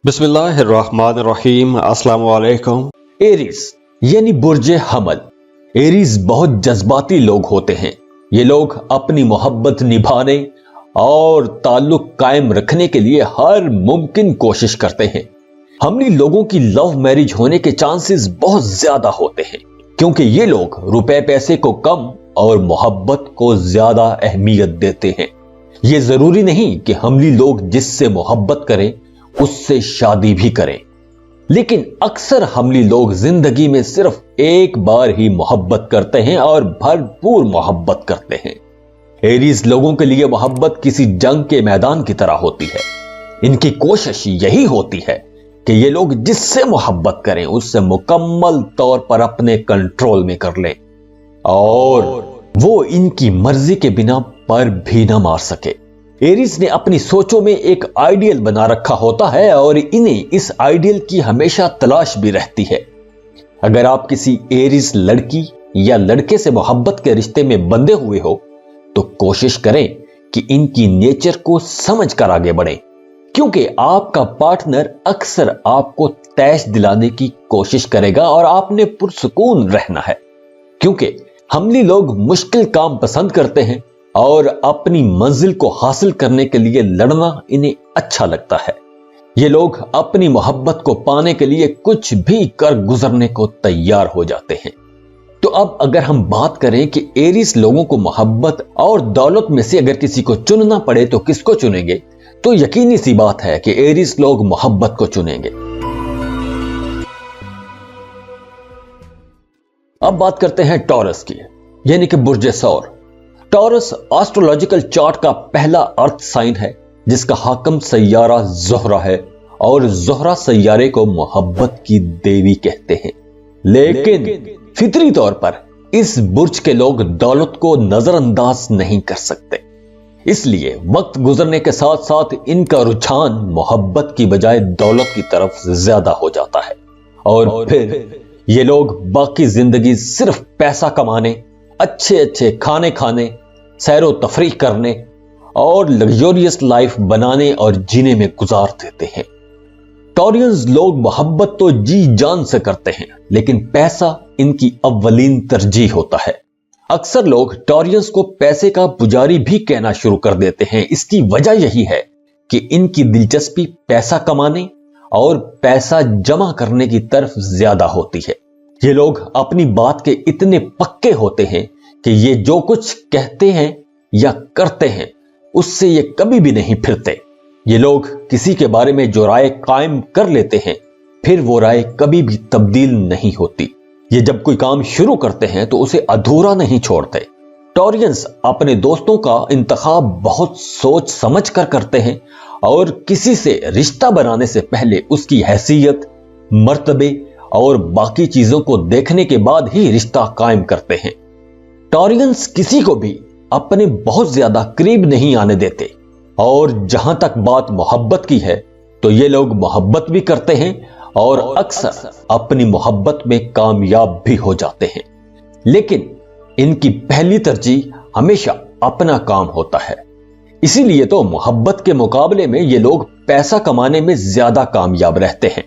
बिस्मिल्लाहिर्रहमानिर्रहीम। अस्सलाम वालेकुम। एरीज यानी बुर्ज हमल। एरीज बहुत जज्बाती लोग होते हैं। ये लोग अपनी मोहब्बत निभाने और ताल्लुक कायम रखने के लिए हर मुमकिन कोशिश करते हैं। हमली लोगों की लव मैरिज होने के चांसेस बहुत ज्यादा होते हैं, क्योंकि ये लोग रुपए पैसे को कम और मोहब्बत को ज्यादा अहमियत देते हैं। ये जरूरी नहीं कि हमली लोग जिससे मोहब्बत करें उससे शादी भी करें, लेकिन अक्सर हमली लोग जिंदगी में सिर्फ एक बार ही मोहब्बत करते हैं और भरपूर मोहब्बत करते हैं। एरीज लोगों के लिए मोहब्बत किसी जंग के मैदान की तरह होती है। इनकी कोशिश यही होती है कि ये लोग जिससे मोहब्बत करें उससे मुकम्मल तौर पर अपने कंट्रोल में कर लें और वो इनकी मर्जी के बिना पर भी ना मार सके। एरीज ने अपनी सोचों में एक आइडियल बना रखा होता है और इन्हें इस आइडियल की हमेशा तलाश भी रहती है। अगर आप किसी एरीज लड़की या लड़के से मोहब्बत के रिश्ते में बंधे हुए हो तो कोशिश करें कि इनकी नेचर को समझकर आगे बढ़ें, क्योंकि आपका पार्टनर अक्सर आपको तैश दिलाने की कोशिश करेगा और आपने पुरसुकून रहना है, क्योंकि हमली लोग मुश्किल काम पसंद करते हैं और अपनी मंजिल को हासिल करने के लिए लड़ना इन्हें अच्छा लगता है। ये लोग अपनी मोहब्बत को पाने के लिए कुछ भी कर गुजरने को तैयार हो जाते हैं। तो अब अगर हम बात करें कि एरीज लोगों को मोहब्बत और दौलत में से अगर किसी को चुनना पड़े तो किसको चुनेंगे, तो यकीनी सी बात है कि एरीज लोग मोहब्बत को चुनेंगे। अब बात करते हैं टॉरस की, यानी कि बुर्ज सौर। टॉरस एस्ट्रोलॉजिकल चार्ट का पहला अर्थ साइन है, जिसका हाकम सैयारा ज़ोहरा है और ज़ोहरा सैयारे को मोहब्बत की देवी कहते हैं। लेकिन फितरी तौर पर इस बुर्ज के लोग दौलत को नजरअंदाज नहीं कर सकते, इसलिए वक्त गुजरने के साथ साथ इनका रुझान मोहब्बत की बजाय दौलत की तरफ ज्यादा हो जाता है और फिर ये लोग बाकी जिंदगी सिर्फ पैसा कमाने, अच्छे अच्छे खाने खाने, सैरो तफरीह करने और लग्जरियस लाइफ बनाने और जीने में गुजार देते हैं। टॉरियंस लोग मोहब्बत तो जी जान से करते हैं, लेकिन पैसा इनकी अव्वलीन तरजीह होता है। अक्सर लोग टॉरियंस को पैसे का पुजारी भी कहना शुरू कर देते हैं। इसकी वजह यही है कि इनकी दिलचस्पी पैसा कमाने और पैसा जमा करने की तरफ ज्यादा होती है। ये लोग अपनी बात के इतने पक्के होते हैं कि ये जो कुछ कहते हैं या करते हैं उससे ये कभी भी नहीं फिरते। ये लोग किसी के बारे में जो राय कायम कर लेते हैं फिर वो राय कभी भी तब्दील नहीं होती। ये जब कोई काम शुरू करते हैं तो उसे अधूरा नहीं छोड़ते। टॉरियंस अपने दोस्तों का इंतखाब बहुत सोच समझ कर करते हैं और किसी से रिश्ता बनाने से पहले उसकी हैसियत, मर्तबे और बाकी चीजों को देखने के बाद ही रिश्ता कायम करते हैं। टॉरियंस किसी को भी अपने बहुत ज्यादा करीब नहीं आने देते और जहां तक बात मोहब्बत की है तो ये लोग मोहब्बत भी करते हैं और अक्सर अपनी मोहब्बत में कामयाब भी हो जाते हैं, लेकिन इनकी पहली तरजीह हमेशा अपना काम होता है। इसीलिए तो मोहब्बत के मुकाबले में ये लोग पैसा कमाने में ज्यादा कामयाब रहते हैं।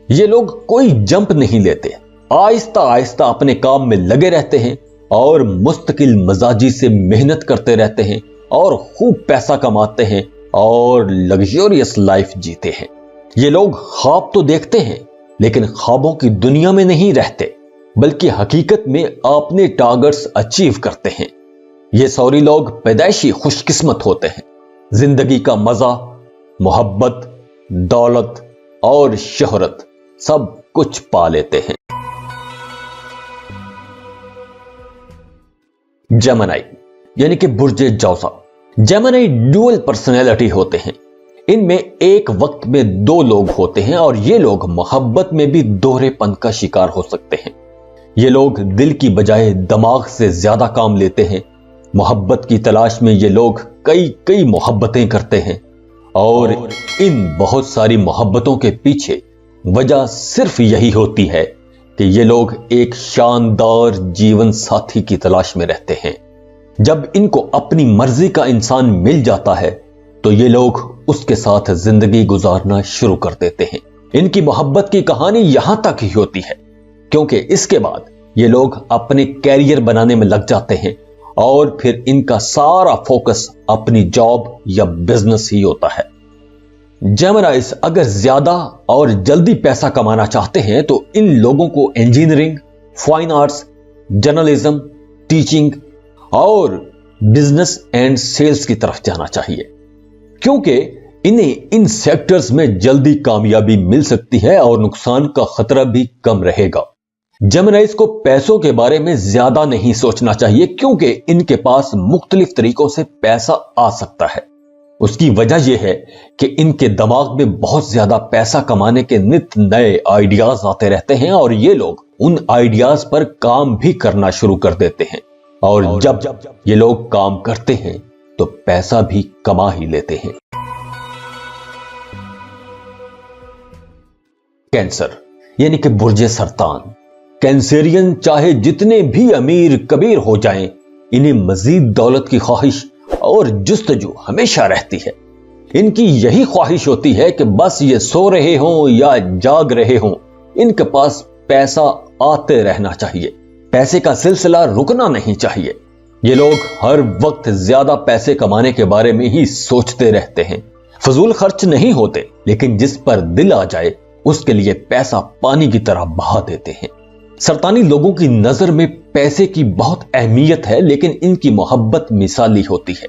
ये लोग कोई जंप नहीं लेते, आहिस्ता आहिस्ता अपने काम में लगे रहते हैं और मुस्तकिल मजाजी से मेहनत करते रहते हैं और खूब पैसा कमाते हैं और लग्जरियस लाइफ जीते हैं। ये लोग ख्वाब तो देखते हैं लेकिन ख्वाबों की दुनिया में नहीं रहते, बल्कि हकीकत में अपने टारगेट्स अचीव करते हैं। ये सौरी लोग पैदाइशी खुशकिस्मत होते हैं। जिंदगी का मजा, मोहब्बत, दौलत और शोहरत सब कुछ पा लेते हैं। जेमिनी यानी कि बुर्ज जौसा। जेमिनी ड्यूअल पर्सनैलिटी होते हैं। इनमें एक वक्त में दो लोग होते हैं और ये लोग मोहब्बत में भी दोहरेपन का शिकार हो सकते हैं। ये लोग दिल की बजाय दिमाग से ज्यादा काम लेते हैं। मोहब्बत की तलाश में ये लोग कई कई मोहब्बतें करते हैं और इन बहुत सारी मोहब्बतों के पीछे वजह सिर्फ यही होती है कि ये लोग एक शानदार जीवन साथी की तलाश में रहते हैं। जब इनको अपनी मर्जी का इंसान मिल जाता है तो ये लोग उसके साथ जिंदगी गुजारना शुरू कर देते हैं। इनकी मोहब्बत की कहानी यहां तक ही होती है, क्योंकि इसके बाद ये लोग अपने कैरियर बनाने में लग जाते हैं और फिर इनका सारा फोकस अपनी जॉब या बिजनेस ही होता है। जेमिनाइज अगर ज्यादा और जल्दी पैसा कमाना चाहते हैं तो इन लोगों को engineering, fine arts, journalism, teaching और बिजनेस एंड सेल्स की तरफ जाना चाहिए, क्योंकि इन्हें इन सेक्टर्स में जल्दी कामयाबी मिल सकती है और नुकसान का खतरा भी कम रहेगा। जेमिनाइज को पैसों के बारे में ज्यादा नहीं सोचना चाहिए, क्योंकि इनके पास मुख्तलिफ तरीकों से पैसा आ सकता है। उसकी वजह यह है कि इनके दिमाग में बहुत ज्यादा पैसा कमाने के नित नए आइडियाज आते रहते हैं और ये लोग उन आइडियाज पर काम भी करना शुरू कर देते हैं, और जब ये लोग काम करते हैं तो पैसा भी कमा ही लेते हैं। कैंसर यानी कि बुर्जे सरतान। कैंसेरियन चाहे जितने भी अमीर कबीर हो जाएं, इन्हें मजीद दौलत की ख्वाहिश और जुस्तजू हमेशा रहती है। इनकी यही ख्वाहिश होती है कि बस ये सो रहे हों या जाग रहे हों, इनके पास पैसा आते रहना चाहिए, पैसे का सिलसिला रुकना नहीं चाहिए। ये लोग हर वक्त ज्यादा पैसे कमाने के बारे में ही सोचते रहते हैं। फजूल खर्च नहीं होते, लेकिन जिस पर दिल आ जाए उसके लिए पैसा पानी की तरह बहा देते हैं। सरतानी लोगों की नजर में पैसे की बहुत अहमियत है, लेकिन इनकी मोहब्बत मिसाली होती है।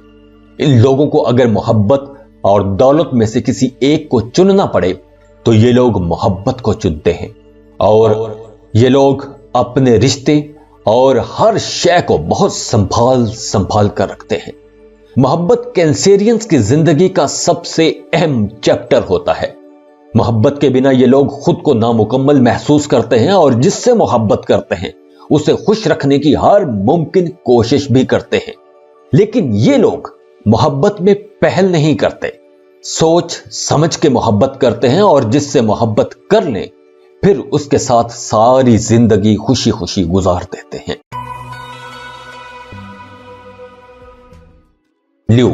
इन लोगों को अगर मोहब्बत और दौलत में से किसी एक को चुनना पड़े तो ये लोग मोहब्बत को चुनते हैं, और ये लोग अपने रिश्ते और हर शय को बहुत संभाल कर रखते हैं। मोहब्बत कैंसेरियंस की जिंदगी का सबसे अहम चैप्टर होता है। मोहब्बत के बिना ये लोग खुद को नामुकम्मल महसूस करते हैं और जिससे मोहब्बत करते हैं उसे खुश रखने की हर मुमकिन कोशिश भी करते हैं। लेकिन ये लोग मोहब्बत में पहल नहीं करते, सोच समझ के मोहब्बत करते हैं, और जिससे मोहब्बत कर लें फिर उसके साथ सारी जिंदगी खुशी खुशी गुजार देते हैं। ल्यू।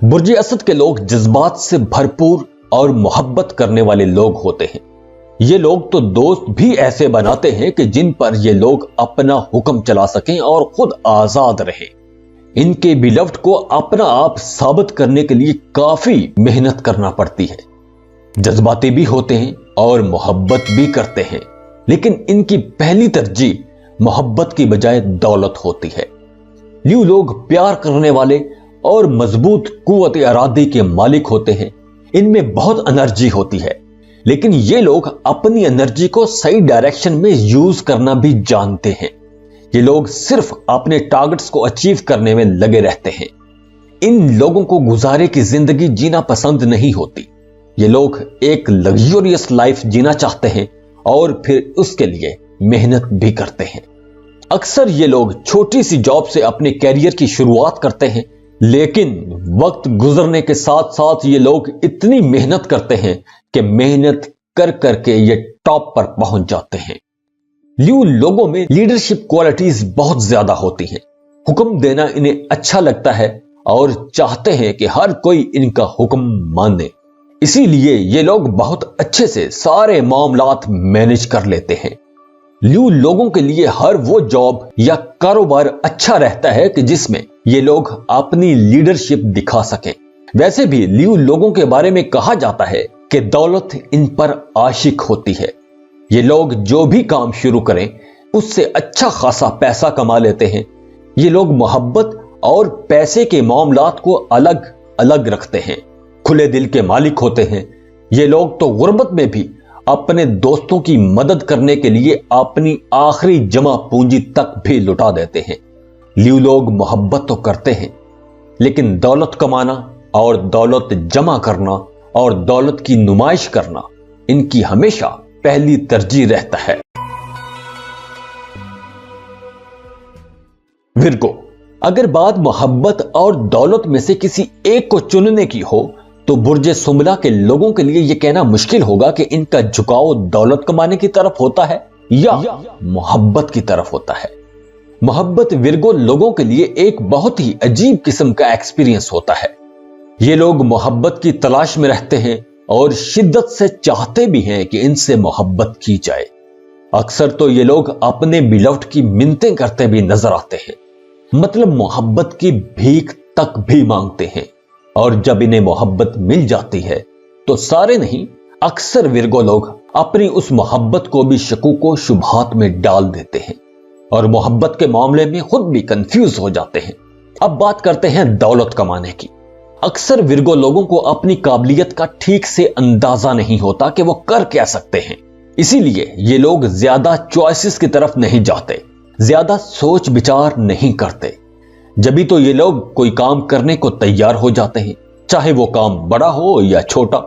बुर्जे असद के लोग जज्बात से भरपूर और मोहब्बत करने वाले लोग होते हैं। ये लोग तो दोस्त भी ऐसे बनाते हैं कि जिन पर ये लोग अपना हुक्म चला सकें और खुद आजाद रहें। इनके बिलव्ड को अपना आप साबित करने के लिए काफी मेहनत करना पड़ती है। जज्बाती भी होते हैं और मोहब्बत भी करते हैं, लेकिन इनकी पहली तरजीह मोहब्बत की बजाय दौलत होती है। ल्यू लोग प्यार करने वाले और मजबूत कुव्वत इरादे के मालिक होते हैं। इनमें बहुत एनर्जी होती है, लेकिन ये लोग अपनी एनर्जी को सही डायरेक्शन में यूज करना भी जानते हैं। ये लोग सिर्फ अपने टारगेट्स को अचीव करने में लगे रहते हैं। इन लोगों को गुजारे की जिंदगी जीना पसंद नहीं होती। ये लोग एक लग्जरियस लाइफ जीना चाहते हैं और फिर उसके लिए मेहनत भी करते हैं। अक्सर ये लोग छोटी सी जॉब से अपने कैरियर की शुरुआत करते हैं, लेकिन वक्त गुजरने के साथ साथ ये लोग इतनी मेहनत करते हैं कि मेहनत कर करके ये टॉप पर पहुंच जाते हैं। ल्यू लोगों में लीडरशिप क्वालिटीज बहुत ज्यादा होती हैं। हुक्म देना इन्हें अच्छा लगता है और चाहते हैं कि हर कोई इनका हुक्म माने। इसीलिए ये लोग बहुत अच्छे से सारे मामलात मैनेज कर लेते हैं। ल्यू लोगों के लिए हर वो जॉब या कारोबार अच्छा रहता है कि जिसमें ये लोग अपनी लीडरशिप दिखा सकें। वैसे भी ल्यू लोगों के बारे में कहा जाता है कि दौलत इन पर आशिक होती है। ये लोग जो भी काम शुरू करें उससे अच्छा खासा पैसा कमा लेते हैं। ये लोग मोहब्बत और पैसे के मामलात को अलग अलग रखते हैं, खुले दिल के मालिक होते हैं। ये लोग तो गुर्बत में भी अपने दोस्तों की मदद करने के लिए अपनी आखिरी जमा पूंजी तक भी लुटा देते हैं। ल्यू लोग मोहब्बत तो करते हैं, लेकिन दौलत कमाना और दौलत जमा करना और दौलत की नुमाइश करना इनकी हमेशा पहली तरजीह रहता है। विर्गो। अगर बात मोहब्बत और दौलत में से किसी एक को चुनने की हो तो बुर्जे सुमला के लोगों के लिए यह कहना मुश्किल होगा कि इनका झुकाव दौलत कमाने की तरफ होता है या मोहब्बत की तरफ होता है। मोहब्बत विर्गो लोगों के लिए एक बहुत ही अजीब किस्म का एक्सपीरियंस होता है। ये लोग मोहब्बत की तलाश में रहते हैं और शिद्दत से चाहते भी हैं कि इनसे मोहब्बत की जाए। अक्सर तो ये लोग अपने बिलव्ड की मिन्नतें करते भी नजर आते हैं, मतलब मोहब्बत की भीख तक भी मांगते हैं। और जब इन्हें मोहब्बत मिल जाती है तो सारे नहीं, अक्सर विर्गो लोग अपनी उस मोहब्बत को भी शकूको शुबहात में डाल देते हैं और मोहब्बत के मामले में खुद भी कंफ्यूज हो जाते हैं। अब बात करते हैं दौलत कमाने की। अक्सर विर्गो लोगों को अपनी काबिलियत का ठीक से अंदाजा नहीं होता कि वो कर क्या सकते हैं, इसीलिए ये लोग ज्यादा चॉइसेस की तरफ नहीं जाते, ज्यादा सोच विचार नहीं करते। जभी तो ये लोग कोई काम करने को तैयार हो जाते हैं, चाहे वो काम बड़ा हो या छोटा,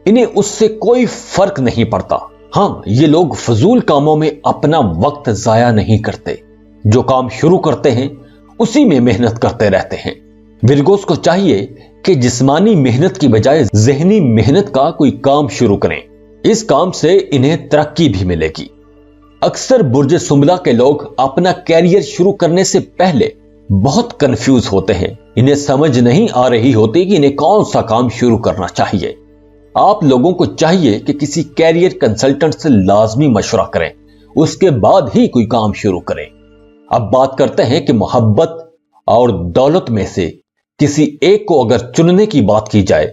इन्हें उससे कोई फर्क नहीं पड़ता। हाँ, ये लोग फजूल कामों में अपना वक्त जाया नहीं करते, जो काम शुरू करते हैं उसी में मेहनत करते रहते हैं। विर्गोस को चाहिए कि जिस्मानी मेहनत की बजाय जहनी मेहनत का कोई काम शुरू करें, इस काम से इन्हें तरक्की भी मिलेगी। अक्सर बुर्ज सुंबला के लोग अपना कैरियर शुरू करने से पहले बहुत कंफ्यूज होते हैं, इन्हें समझ नहीं आ रही होती कि इन्हें कौन सा काम शुरू करना चाहिए। आप लोगों को चाहिए कि किसी कैरियर कंसल्टेंट से लाजमी मशवरा करें, उसके बाद ही कोई काम शुरू करें। अब बात करते हैं कि मोहब्बत और दौलत में से किसी एक को अगर चुनने की बात की जाए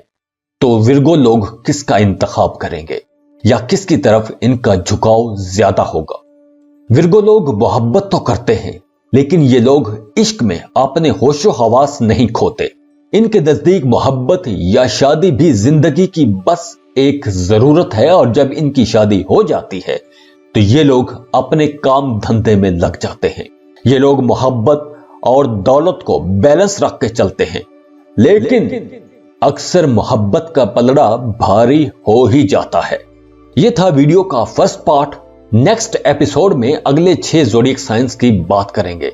तो विर्गो लोग किसका इंतखाब करेंगे या किसकी तरफ इनका झुकाव ज्यादा होगा। विर्गो लोग मोहब्बत तो करते हैं, लेकिन ये लोग इश्क में अपने होशो हवास नहीं खोते। इनके नजदीक मोहब्बत या शादी भी जिंदगी की बस एक जरूरत है, और जब इनकी शादी हो जाती है तो ये लोग अपने काम धंधे में लग जाते हैं। ये लोग मोहब्बत और दौलत को बैलेंस रख के चलते हैं, लेकिन अक्सर मोहब्बत का पलड़ा भारी हो ही जाता है। यह था वीडियो का फर्स्ट पार्ट। नेक्स्ट एपिसोड में अगले 6 ज़ोडिएक साइंस की बात करेंगे।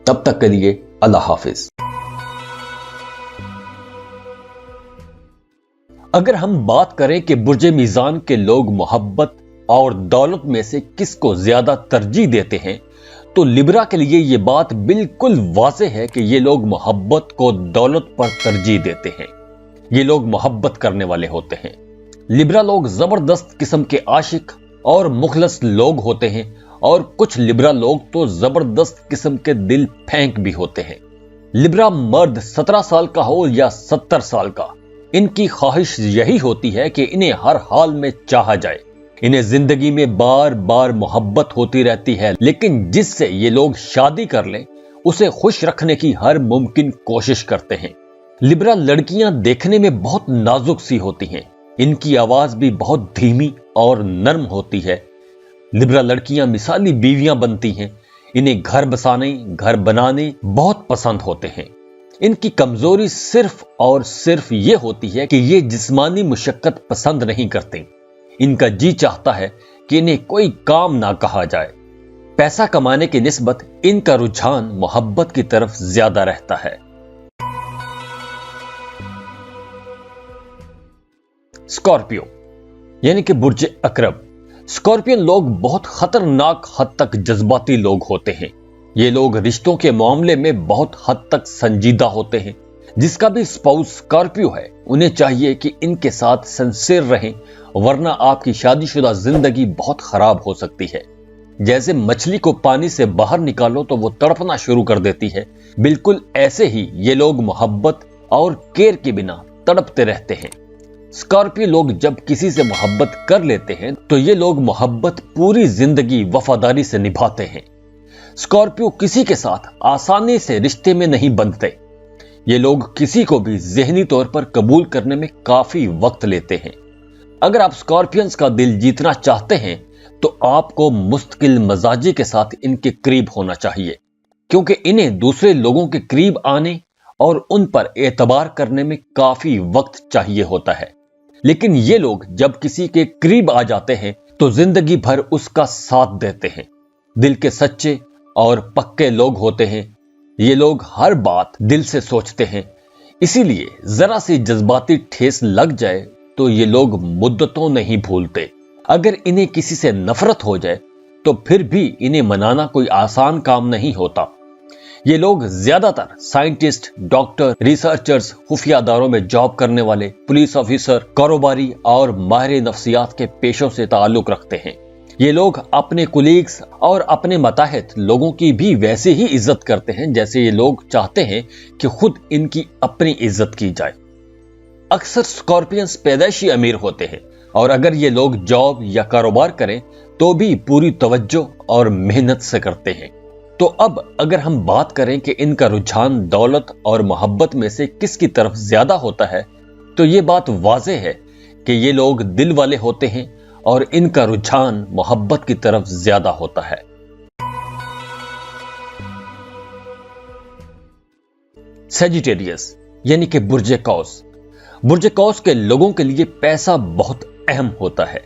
तब तक के लिए अल्लाह हाफिज। अगर हम बात करें कि बुर्ज मीजान के लोग मोहब्बत और दौलत में से किसको ज्यादा तरजीह देते हैं, तो लिब्रा के लिए यह बात बिल्कुल वाज़ेह है कि ये लोग मोहब्बत को दौलत पर तरजीह देते हैं। ये लोग मोहब्बत करने वाले होते हैं। लिब्रा लोग जबरदस्त किस्म के आशिक और मुखलस लोग होते हैं, और कुछ लिब्रा लोग तो जबरदस्त किस्म के दिल फेंक भी होते हैं। लिब्रा मर्द 17 साल का हो या 70 साल का, इनकी ख्वाहिश यही होती है कि इन्हें हर हाल में चाहा जाए। इन्हें जिंदगी में बार बार मोहब्बत होती रहती है, लेकिन जिससे ये लोग शादी कर लें उसे खुश रखने की हर मुमकिन कोशिश करते हैं। लिब्रा लड़कियां देखने में बहुत नाजुक सी होती हैं, इनकी आवाज भी बहुत धीमी और नरम होती है। लिब्रा लड़कियां मिसाली बीवियां बनती हैं। इन्हें घर बसाने, घर बनाने बहुत पसंद होते हैं। इनकी कमजोरी सिर्फ और सिर्फ ये होती है कि ये जिस्मानी मुशक्कत पसंद नहीं करते। इनका जी चाहता है कि इन्हें कोई काम ना कहा जाए। पैसा कमाने की निस्बत इनका रुझान मोहब्बत की तरफ ज्यादा रहता है। स्कॉर्पियो यानी कि बुर्ज अकरब। स्कॉर्पियन लोग बहुत खतरनाक हद तक जज्बाती लोग होते हैं। ये लोग रिश्तों के मामले में बहुत हद तक संजीदा होते हैं। जिसका भी स्पाउस स्कॉर्पियो है, उन्हें चाहिए कि इनके साथ सिंसियर रहें, वरना आपकी शादीशुदा जिंदगी बहुत खराब हो सकती है। जैसे मछली को पानी से बाहर निकालो तो वो तड़पना शुरू कर देती है, बिल्कुल ऐसे ही ये लोग मोहब्बत और केयर के बिना तड़पते रहते हैं। स्कॉर्पियो लोग जब किसी से मोहब्बत कर लेते हैं तो ये लोग मोहब्बत पूरी जिंदगी वफादारी से निभाते हैं। स्कॉर्पियो किसी के साथ आसानी से रिश्ते में नहीं बंधते। ये लोग किसी को भी ज़हनी तौर पर कबूल करने में काफी वक्त लेते हैं। अगर आप स्कॉर्पियंस का दिल जीतना चाहते हैं तो आपको मुस्तकिल मजाजी के साथ इनके करीब होना चाहिए, क्योंकि इन्हें दूसरे लोगों के करीब आने और उन पर एतबार करने में काफी वक्त चाहिए होता है। लेकिन ये लोग जब किसी के करीब आ जाते हैं तो जिंदगी भर उसका साथ देते हैं। दिल के सच्चे और पक्के लोग होते हैं। ये लोग हर बात दिल से सोचते हैं, इसीलिए जरा सी जज्बाती ठेस लग जाए तो ये लोग मुद्दतों नहीं भूलते। अगर इन्हें किसी से नफरत हो जाए तो फिर भी इन्हें मनाना कोई आसान काम नहीं होता। یہ لوگ زیادہ تر سائنٹسٹ، ڈاکٹر، ریسرچرز، خفیہ اداروں میں جاب کرنے والے، پولیس آفیسر، کاروباری اور ماہر نفسیات کے پیشوں سے تعلق رکھتے ہیں۔ یہ لوگ اپنے کولیگز اور اپنے ماتحت لوگوں کی بھی ویسے ہی عزت کرتے ہیں جیسے یہ لوگ چاہتے ہیں کہ خود ان کی اپنی عزت کی جائے۔ اکثر اسکارپینز پیدائشی امیر ہوتے ہیں، اور اگر یہ لوگ جاب یا کاروبار کریں تو بھی پوری توجہ اور محنت سے کرتے ہیں۔ تو اب اگر ہم بات کریں کہ ان کا رجحان دولت اور محبت میں سے کس کی طرف زیادہ ہوتا ہے، تو یہ بات واضح ہے کہ یہ لوگ دل والے ہوتے ہیں اور ان کا رجحان محبت کی طرف زیادہ ہوتا ہے۔ سیجیٹیریس یعنی کہ برج قوس۔ برج قوس کے لوگوں کے لیے پیسہ بہت اہم ہوتا ہے۔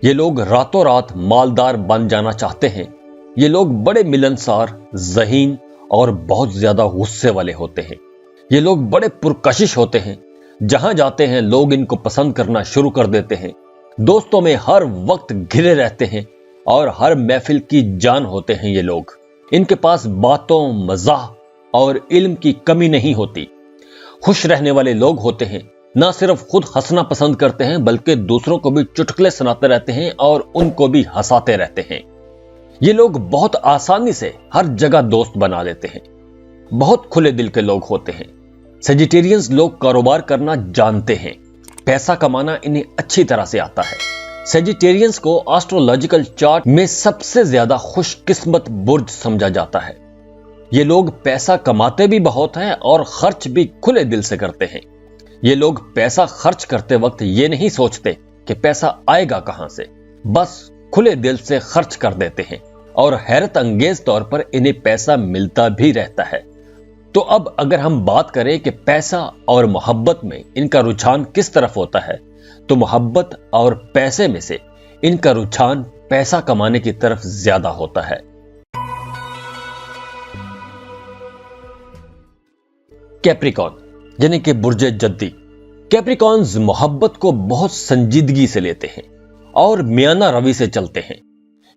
یہ لوگ راتوں رات مالدار بن جانا چاہتے ہیں۔ یہ لوگ بڑے ملنسار، ذہین اور بہت زیادہ غصے والے ہوتے ہیں۔ یہ لوگ بڑے پرکشش ہوتے ہیں۔ جہاں جاتے ہیں لوگ ان کو پسند کرنا شروع کر دیتے ہیں۔ دوستوں میں ہر وقت گھرے رہتے ہیں اور ہر محفل کی جان ہوتے ہیں۔ یہ لوگ، ان کے پاس باتوں، مزاح اور علم کی کمی نہیں ہوتی۔ خوش رہنے والے لوگ ہوتے ہیں۔ نہ صرف خود ہنسنا پسند کرتے ہیں بلکہ دوسروں کو بھی چٹکلے سناتے رہتے ہیں اور ان کو بھی ہنساتے رہتے ہیں۔ یہ لوگ بہت آسانی سے ہر جگہ دوست بنا لیتے ہیں۔ بہت کھلے دل کے لوگ ہوتے ہیں۔ سیجیٹیرینز لوگ کاروبار کرنا جانتے ہیں۔ پیسہ کمانا انہیں اچھی طرح سے آتا ہے۔ سیجیٹیرینز کو آسٹرولوجیکل چارٹ میں سب سے زیادہ خوش قسمت برج سمجھا جاتا ہے۔ یہ لوگ پیسہ کماتے بھی بہت ہیں اور خرچ بھی کھلے دل سے کرتے ہیں۔ یہ لوگ پیسہ خرچ کرتے وقت یہ نہیں سوچتے کہ پیسہ آئے گا کہاں سے، بس کھلے دل سے خرچ کر دیتے ہیں اور حیرت انگیز طور پر انہیں پیسہ ملتا بھی رہتا ہے۔ تو اب اگر ہم بات کریں کہ پیسہ اور محبت میں ان کا رجحان کس طرف ہوتا ہے، تو محبت اور پیسے میں سے ان کا رجحان پیسہ کمانے کی طرف زیادہ ہوتا ہے۔ کیپریکون یعنی کہ برج جدی۔ کیپریکونز محبت کو بہت سنجیدگی سے لیتے ہیں اور میانہ روی سے چلتے ہیں۔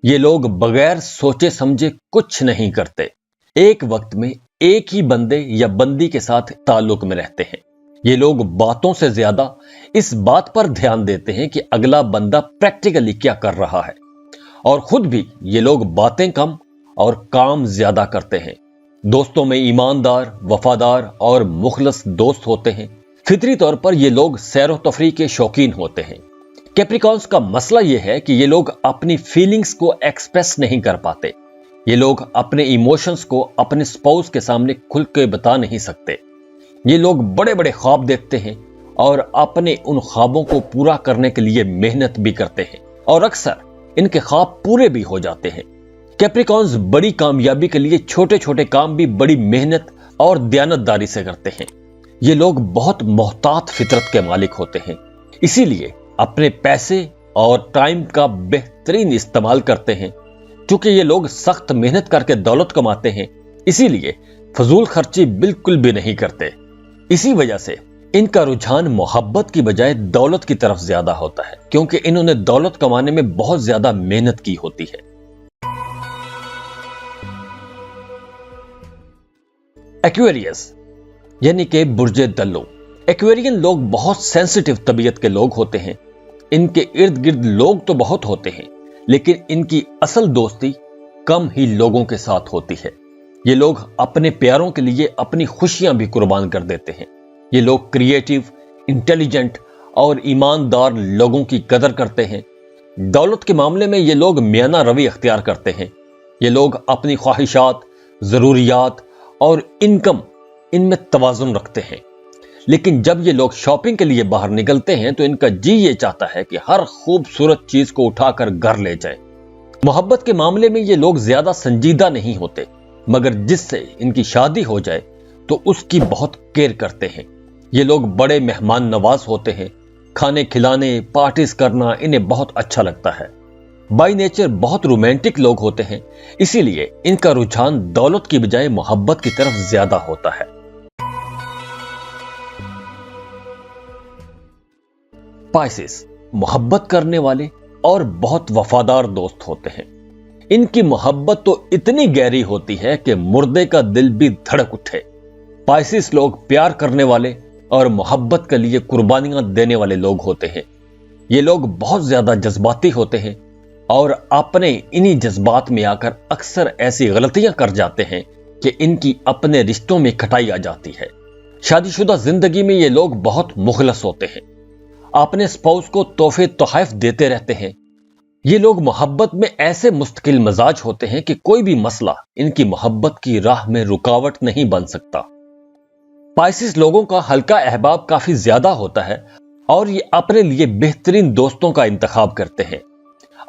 یہ لوگ بغیر سوچے سمجھے کچھ نہیں کرتے۔ ایک وقت میں ایک ہی بندے یا بندی کے ساتھ تعلق میں رہتے ہیں۔ یہ لوگ باتوں سے زیادہ اس بات پر دھیان دیتے ہیں کہ اگلا بندہ پریکٹیکلی کیا کر رہا ہے، اور خود بھی یہ لوگ باتیں کم اور کام زیادہ کرتے ہیں۔ دوستوں میں ایماندار، وفادار اور مخلص دوست ہوتے ہیں۔ فطری طور پر یہ لوگ سیر و تفریح کے شوقین ہوتے ہیں۔ کیپریکونز کا مسئلہ یہ ہے کہ یہ لوگ اپنی فیلنگز کو ایکسپریس نہیں کر پاتے۔ یہ لوگ اپنے ایموشنز کو اپنے سپاؤس کے سامنے کھل کے بتا نہیں سکتے۔ یہ لوگ بڑے بڑے خواب دیکھتے ہیں اور اپنے ان خوابوں کو پورا کرنے کے لیے محنت بھی کرتے ہیں، اور اکثر ان کے خواب پورے بھی ہو جاتے ہیں۔ کیپریکونز بڑی کامیابی کے لیے چھوٹے چھوٹے کام بھی بڑی محنت اور دیانتداری سے کرتے ہیں۔ یہ لوگ بہت محتاط فطرت کے مالک ہوتے ہیں، اسی لیے اپنے پیسے اور ٹائم کا بہترین استعمال کرتے ہیں۔ چونکہ یہ لوگ سخت محنت کر کے دولت کماتے ہیں، اسی لیے فضول خرچی بالکل بھی نہیں کرتے۔ اسی وجہ سے ان کا رجحان محبت کی بجائے دولت کی طرف زیادہ ہوتا ہے، کیونکہ انہوں نے دولت کمانے میں بہت زیادہ محنت کی ہوتی ہے۔ ایکویریس یعنی کہ برج دلو۔ ایکویرین لوگ بہت سینسٹیو طبیعت کے لوگ ہوتے ہیں۔ ان کے ارد گرد لوگ تو بہت ہوتے ہیں، لیکن ان کی اصل دوستی کم ہی لوگوں کے ساتھ ہوتی ہے۔ یہ لوگ اپنے پیاروں کے لیے اپنی خوشیاں بھی قربان کر دیتے ہیں۔ یہ لوگ کریٹیو، انٹیلیجنٹ اور ایماندار لوگوں کی قدر کرتے ہیں۔ دولت کے معاملے میں یہ لوگ میانہ روی اختیار کرتے ہیں۔ یہ لوگ اپنی خواہشات، ضروریات اور انکم ان میں توازن رکھتے ہیں۔ لیکن جب یہ لوگ شاپنگ کے لیے باہر نکلتے ہیں تو ان کا جی یہ چاہتا ہے کہ ہر خوبصورت چیز کو اٹھا کر گھر لے جائیں۔ محبت کے معاملے میں یہ لوگ زیادہ سنجیدہ نہیں ہوتے، مگر جس سے ان کی شادی ہو جائے تو اس کی بہت کیئر کرتے ہیں۔ یہ لوگ بڑے مہمان نواز ہوتے ہیں۔ کھانے کھلانے، پارٹیز کرنا انہیں بہت اچھا لگتا ہے۔ بائی نیچر بہت رومانٹک لوگ ہوتے ہیں، اسی لیے ان کا رجحان دولت کی بجائے محبت کی طرف زیادہ ہوتا ہے۔ پائسس محبت کرنے والے اور بہت وفادار دوست ہوتے ہیں۔ इनकी मोहब्बत तो इतनी गहरी होती है कि मुर्दे का दिल भी धड़क उठे। पाइसिस लोग प्यार करने वाले और मोहब्बत के लिए कुर्बानियां देने वाले लोग होते हैं। ये लोग बहुत ज्यादा जज्बाती होते हैं और अपने इन्हीं जज्बात में आकर अक्सर ऐसी गलतियां कर जाते हैं कि इनकी अपने रिश्तों में खटाई आ जाती है। शादीशुदा जिंदगी में ये लोग बहुत मुखलस होते हैं, अपने स्पाउस को तोहफे तोहफ देते रहते हैं। ये लोग मोहब्बत में ऐसे मुस्तकिल मजाज होते हैं कि कोई भी मसला इनकी मोहब्बत की राह में रुकावट नहीं बन सकता। पाइसिस लोगों का हल्का अहबाब काफी ज्यादा होता है और ये अपने लिए बेहतरीन दोस्तों का इंतखाब करते हैं।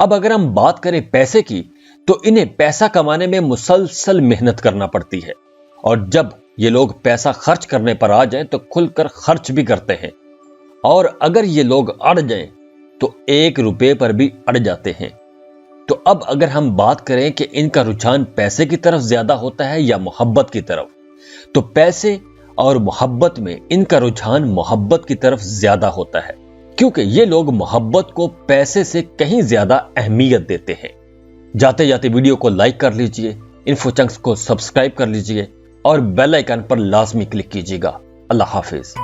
अब अगर हम बात करें पैसे की, तो इन्हें पैसा कमाने में मुसलसल मेहनत करना पड़ती है और जब ये लोग पैसा खर्च करने पर आ जाएं तो खुलकर खर्च भी करते हैं, और अगर ये लोग अड़ जाएं तो 1 रुपए पर भी अड़ जाते हैं। तो अब अगर हम बात करें कि इनका रुझान पैसे की तरफ ज्यादा होता है या मोहब्बत की तरफ, तो पैसे और मोहब्बत में इनका रुझान मोहब्बत की तरफ ज्यादा होता है, क्योंकि ये लोग मोहब्बत को पैसे से कहीं ज्यादा अहमियत देते हैं। जाते जाते वीडियो को लाइक कर लीजिए, इन्फो चंक्स को सब्सक्राइब कर लीजिए और बेल आइकन पर लाजमी क्लिक कीजिएगा। अल्लाह हाफिज।